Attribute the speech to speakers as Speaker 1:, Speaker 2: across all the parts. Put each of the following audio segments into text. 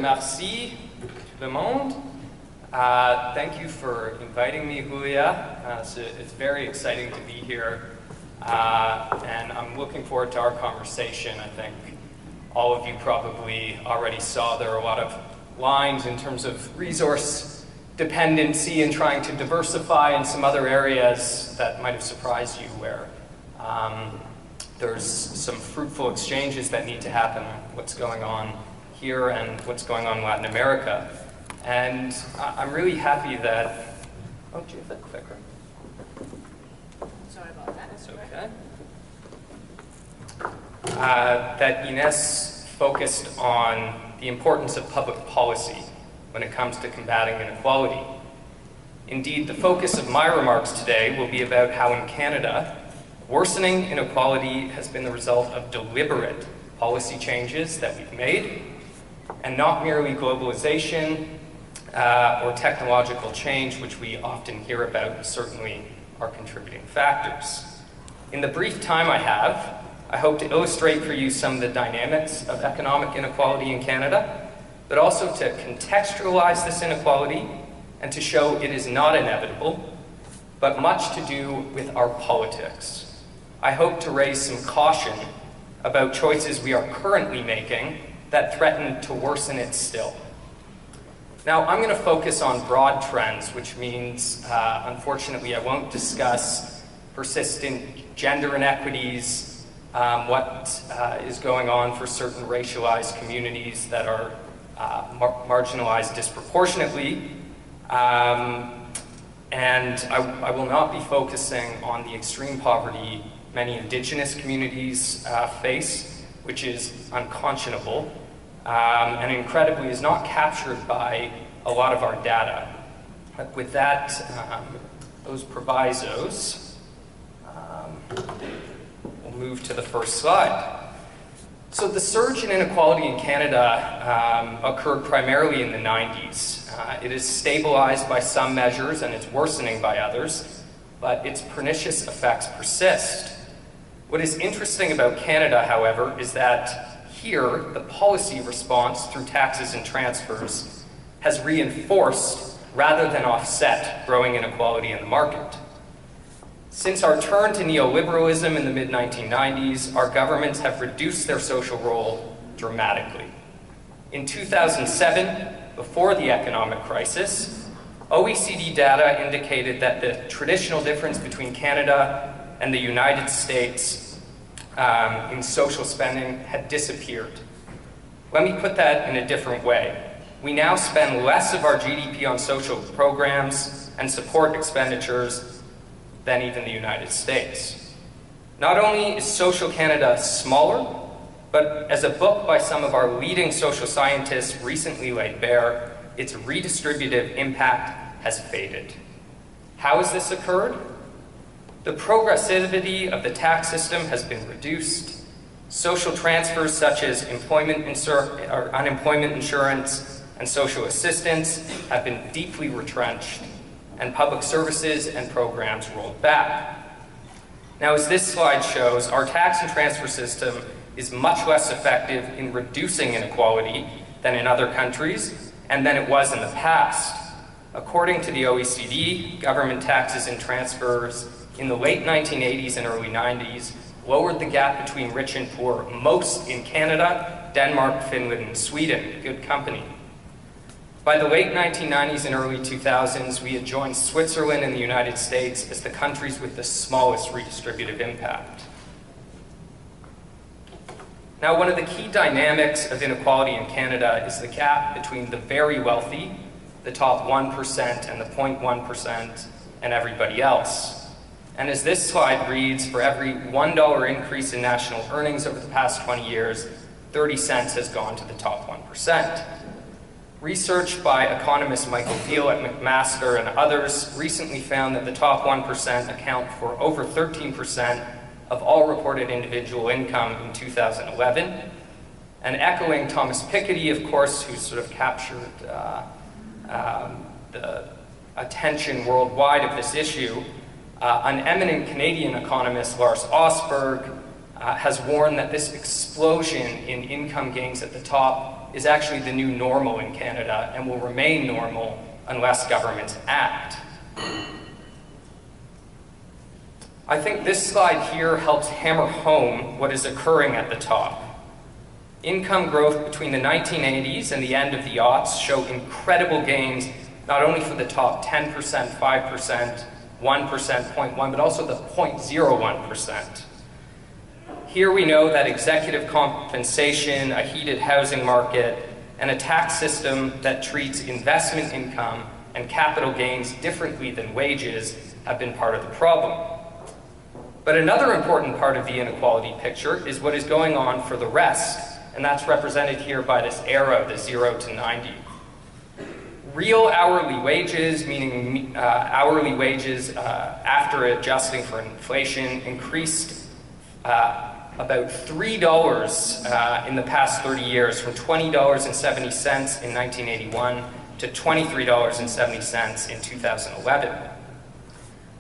Speaker 1: merci tout le monde. Thank you for inviting me, Julia. It's very exciting to be here, and I'm looking forward to our conversation. I think all of you probably already saw there are a lot of lines in terms of resource dependency and trying to diversify in some other areas that might have surprised you, where there's some fruitful exchanges that need to happen, what's going on here and what's going on in Latin America. And I'm really happy that, oh, do you have that clicker?
Speaker 2: Sorry about that.
Speaker 1: That's okay. That Ines focused on the importance of public policy when it comes to combating inequality. Indeed, the focus of my remarks today will be about how in Canada, worsening inequality has been the result of deliberate policy changes that we've made, and not merely globalization or technological change, which we often hear about, certainly are contributing factors. In the brief time I have, I hope to illustrate for you some of the dynamics of economic inequality in Canada, but also to contextualize this inequality and to show it is not inevitable, but much to do with our politics. I hope to raise some caution about choices we are currently making that threaten to worsen it still. Now, I'm going to focus on broad trends, which means, unfortunately, I won't discuss persistent gender inequities, what is going on for certain racialized communities that are marginalized disproportionately, and I will not be focusing on the extreme poverty many Indigenous communities face, which is unconscionable, and incredibly is not captured by a lot of our data. But with that, those provisos, we'll move to the first slide. So the surge in inequality in Canada occurred primarily in the 90s. It is stabilized by some measures and it's worsening by others, but its pernicious effects persist. What is interesting about Canada, however, is that here the policy response through taxes and transfers has reinforced rather than offset growing inequality in the market. Since our turn to neoliberalism in the mid-1990s, our governments have reduced their social role dramatically. In 2007, before the economic crisis, OECD data indicated that the traditional difference between Canada and the United States in social spending had disappeared. Let me put that in a different way. We now spend less of our GDP on social programs and support expenditures than even the United States. Not only is Social Canada smaller, but as a book by some of our leading social scientists recently laid bare, its redistributive impact has faded. How has this occurred? The progressivity of the tax system has been reduced. Social transfers such as unemployment insurance and social assistance have been deeply retrenched, and public services and programs rolled back. Now, as this slide shows, our tax and transfer system is much less effective in reducing inequality than in other countries and than it was in the past. According to the OECD, government taxes and transfers in the late 1980s and early 90s lowered the gap between rich and poor most in Canada, Denmark, Finland, and Sweden. Good company. By the late 1990s and early 2000s, we had joined Switzerland and the United States as the countries with the smallest redistributive impact. Now, one of the key dynamics of inequality in Canada is the gap between the very wealthy, the top 1% and the 0.1%, and everybody else. And as this slide reads, for every $1 increase in national earnings over the past 20 years, 30 cents has gone to the top 1%. Research by economist Michael Deal at McMaster and others recently found that the top 1% account for over 13% of all reported individual income in 2011. And echoing Thomas Piketty, of course, who sort of captured the attention worldwide of this issue, an eminent Canadian economist, Lars Osberg, has warned that this explosion in income gains at the top is actually the new normal in Canada and will remain normal unless governments act. I think this slide here helps hammer home what is occurring at the top. Income growth between the 1980s and the end of the aughts show incredible gains, not only for the top 10%, 5%, 1%, 0.1%, but also the 0.01%. Here we know that executive compensation, a heated housing market, and a tax system that treats investment income and capital gains differently than wages have been part of the problem. But another important part of the inequality picture is what is going on for the rest, and that's represented here by this arrow, the 0 to 90. Real hourly wages, meaning hourly wages after adjusting for inflation, increased about $3 in the past 30 years, from $20.70 in 1981 to $23.70 in 2011.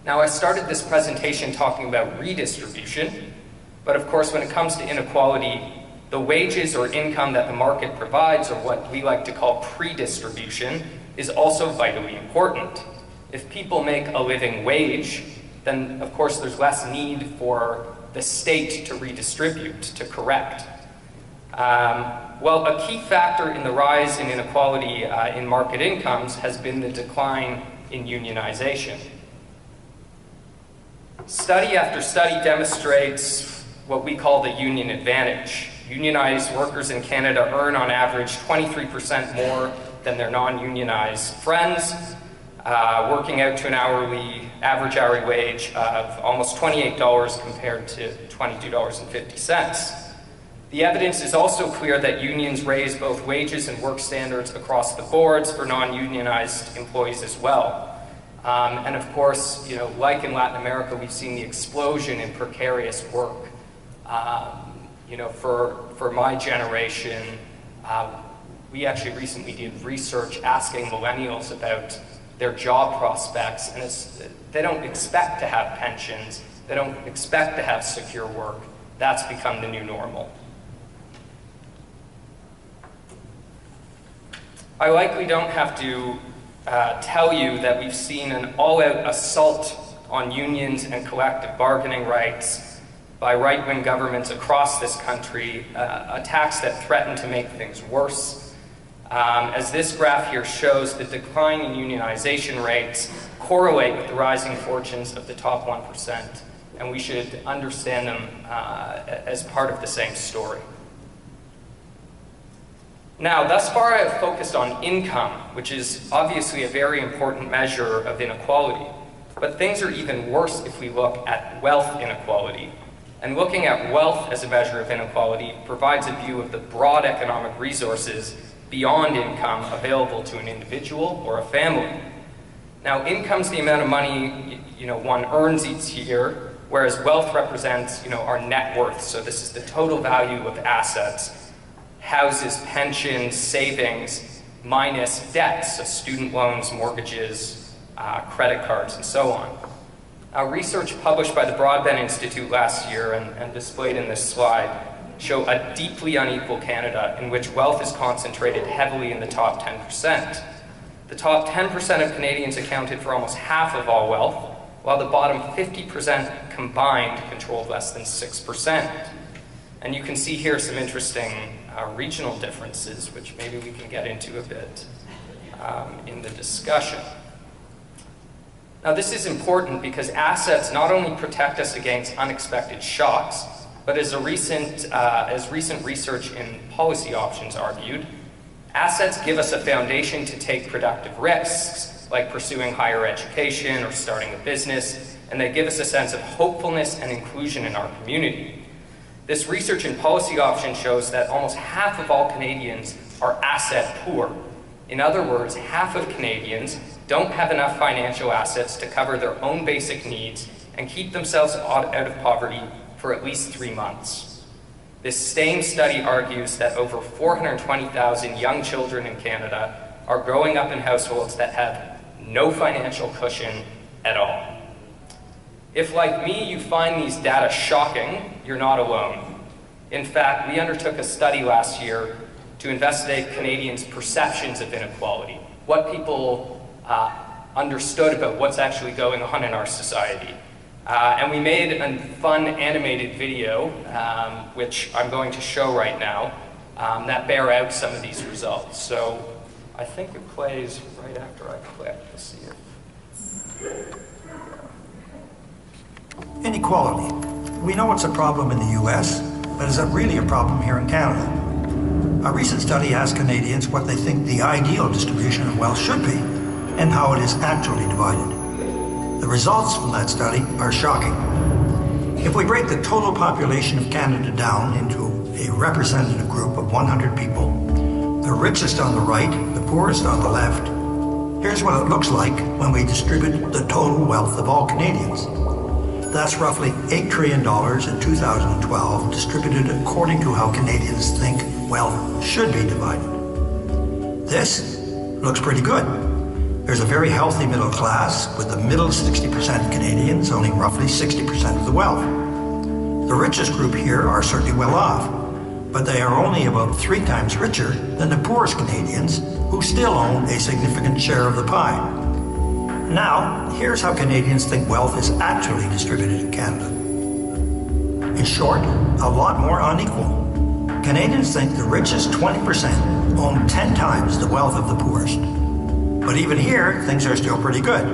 Speaker 1: Now, I started this presentation talking about redistribution, but of course when it comes to inequality, the wages or income that the market provides, or what we like to call pre-distribution, is also vitally important. If people make a living wage, then of course there's less need for the state to redistribute, to correct. Well, a key factor in the rise in inequality in market incomes has been the decline in unionization. Study after study demonstrates what we call the union advantage. Unionized workers in Canada earn on average 23% more than their non-unionized friends, working out to an average hourly wage of almost $28 compared to $22.50. The evidence is also clear that unions raise both wages and work standards across the boards for non-unionized employees as well. And of course, like in Latin America, we've seen the explosion in precarious work. For my generation, we actually recently did research asking millennials about their job prospects, and they don't expect to have pensions, they don't expect to have secure work. That's become the new normal. I likely don't have to tell you that we've seen an all-out assault on unions and collective bargaining rights by right-wing governments across this country, attacks that threaten to make things worse. As this graph here shows, the decline in unionization rates correlate with the rising fortunes of the top 1%, and we should understand them as part of the same story. Now, thus far I have focused on income, which is obviously a very important measure of inequality, but things are even worse if we look at wealth inequality. And looking at wealth as a measure of inequality provides a view of the broad economic resources beyond income available to an individual or a family. Now, income is the amount of money one earns each year, whereas wealth represents our net worth. So this is the total value of assets, houses, pensions, savings, minus debts, so student loans, mortgages, credit cards, and so on. Research published by the Broadbent Institute last year and displayed in this slide show a deeply unequal Canada in which wealth is concentrated heavily in the top 10%. The top 10% of Canadians accounted for almost half of all wealth, while the bottom 50% combined controlled less than 6%. And you can see here some interesting regional differences, which maybe we can get into a bit in the discussion. Now, this is important because assets not only protect us against unexpected shocks, but as recent research in policy options argued, assets give us a foundation to take productive risks, like pursuing higher education or starting a business, and they give us a sense of hopefulness and inclusion in our community. This research in policy options shows that almost half of all Canadians are asset poor. In other words, half of Canadians don't have enough financial assets to cover their own basic needs and keep themselves out of poverty for at least 3 months. This same study argues that over 420,000 young children in Canada are growing up in households that have no financial cushion at all. If, like me, you find these data shocking, you're not alone. In fact, we undertook a study last year to investigate Canadians' perceptions of inequality, what people understood about what's actually going on in our society. And we made a fun animated video, which I'm going to show right now, that bear out some of these results. So I think it plays right after I click. Let's see it.
Speaker 2: Inequality. We know it's a problem in the US, but is it really a problem here in Canada? A recent study asked Canadians what they think the ideal distribution of wealth should be and how it is actually divided. The results from that study are shocking. If we break the total population of Canada down into a representative group of 100 people, the richest on the right, the poorest on the left, here's what it looks like when we distribute the total wealth of all Canadians. That's roughly $8 trillion in 2012, distributed according to how Canadians think wealth should be divided. This looks pretty good. There's a very healthy middle class, with the middle 60% of Canadians owning roughly 60% of the wealth. The richest group here are certainly well off, but they are only about 3 times richer than the poorest Canadians, who still own a significant share of the pie. Now, here's how Canadians think wealth is actually distributed in Canada. In short, a lot more unequal. Canadians think the richest 20% own 10 times the wealth of the poorest. But even here, things are still pretty good.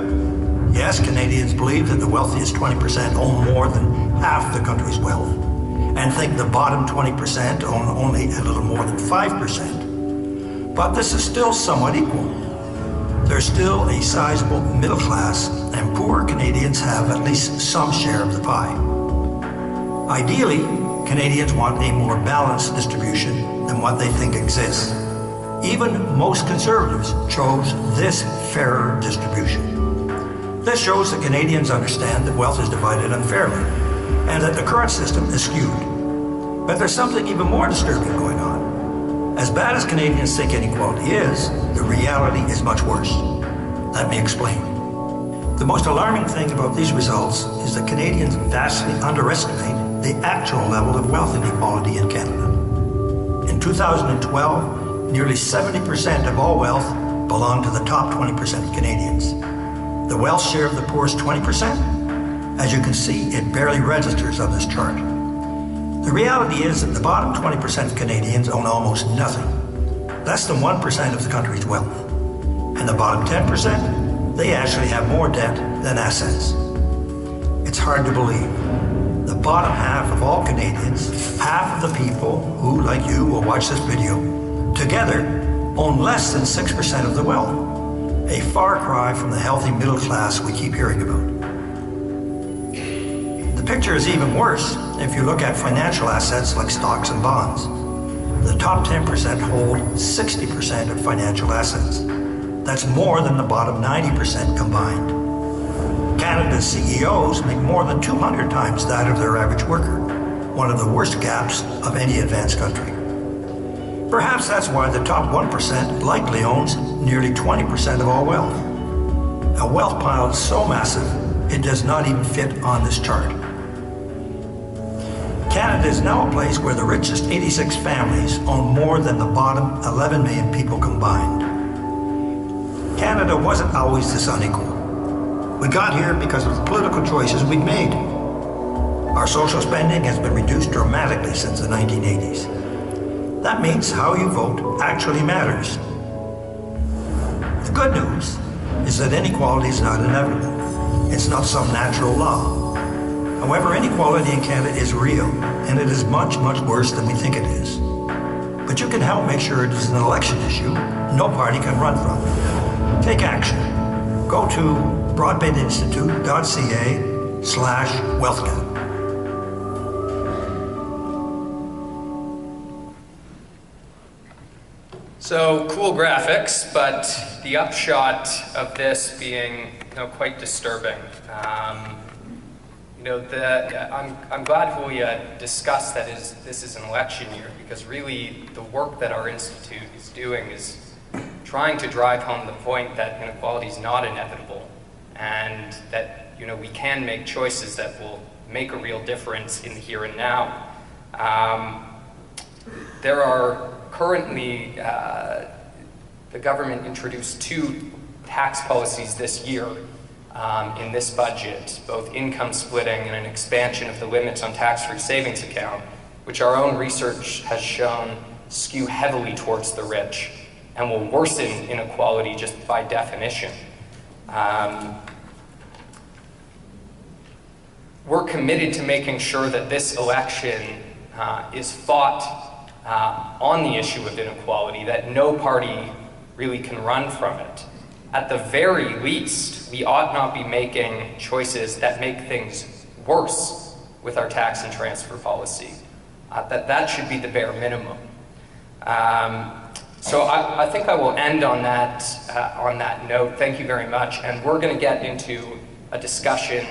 Speaker 2: Yes, Canadians believe that the wealthiest 20% own more than half the country's wealth, and think the bottom 20% own only a little more than 5%. But this is still somewhat equal. There's still a sizable middle class, and poor Canadians have at least some share of the pie. Ideally, Canadians want a more balanced distribution than what they think exists. Even most conservatives chose this fairer distribution. This shows that Canadians understand that wealth is divided unfairly, and that the current system is skewed. But there's something even more disturbing going on. As bad as Canadians think inequality is, the reality is much worse. Let me explain. The most alarming thing about these results is that Canadians vastly underestimate the actual level of wealth inequality in Canada. In 2012, nearly 70% of all wealth belonged to the top 20% of Canadians. The wealth share of the poorest 20%? As you can see, it barely registers on this chart. The reality is that the bottom 20% of Canadians own almost nothing, less than 1% of the country's wealth. And the bottom 10%, they actually have more debt than assets. It's hard to believe. The bottom half of all Canadians, half of the people who, like you, will watch this video, together own less than 6% of the wealth, a far cry from the healthy middle class we keep hearing about. The picture is even worse if you look at financial assets like stocks and bonds. The top 10% hold 60% of financial assets. That's more than the bottom 90% combined. Canada's CEOs make more than 200 times that of their average worker, one of the worst gaps of any advanced country. Perhaps that's why the top 1% likely owns nearly 20% of all wealth. A wealth pile is so massive, it does not even fit on this chart. Canada is now a place where the richest 86 families own more than the bottom 11 million people combined. Canada wasn't always this unequal. We got here because of the political choices we've made. Our social spending has been reduced dramatically since the 1980s. That means how you vote actually matters. The good news is that inequality is not inevitable. It's not some natural law. However, inequality in Canada is real, and it is much, much worse than we think it is. But you can help make sure it is an election issue no party can run from. Take action. Go to broadbentinstitute.ca/wealthgap.
Speaker 1: So cool graphics, but the upshot of this being quite disturbing. I'm glad we discussed that this is an election year, because really the work that our institute is doing is trying to drive home the point that inequality is not inevitable, and that we can make choices that will make a real difference in the here and now. There are currently, the government introduced 2 tax policies this year in this budget, both income splitting and an expansion of the limits on tax-free savings account, which our own research has shown skew heavily towards the rich and will worsen inequality just by definition. We're committed to making sure that this election is fought on the issue of inequality, that no party really can run from it. At the very least, we ought not be making choices that make things worse with our tax and transfer policy. That should be the bare minimum. So I think I will end on that note. Thank you very much. And we're going to get into a discussion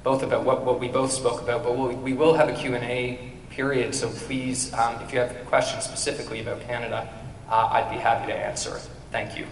Speaker 1: both about what we both spoke about, but we will have a Q&A period. So please, if you have questions specifically about Canada, I'd be happy to answer. Thank you.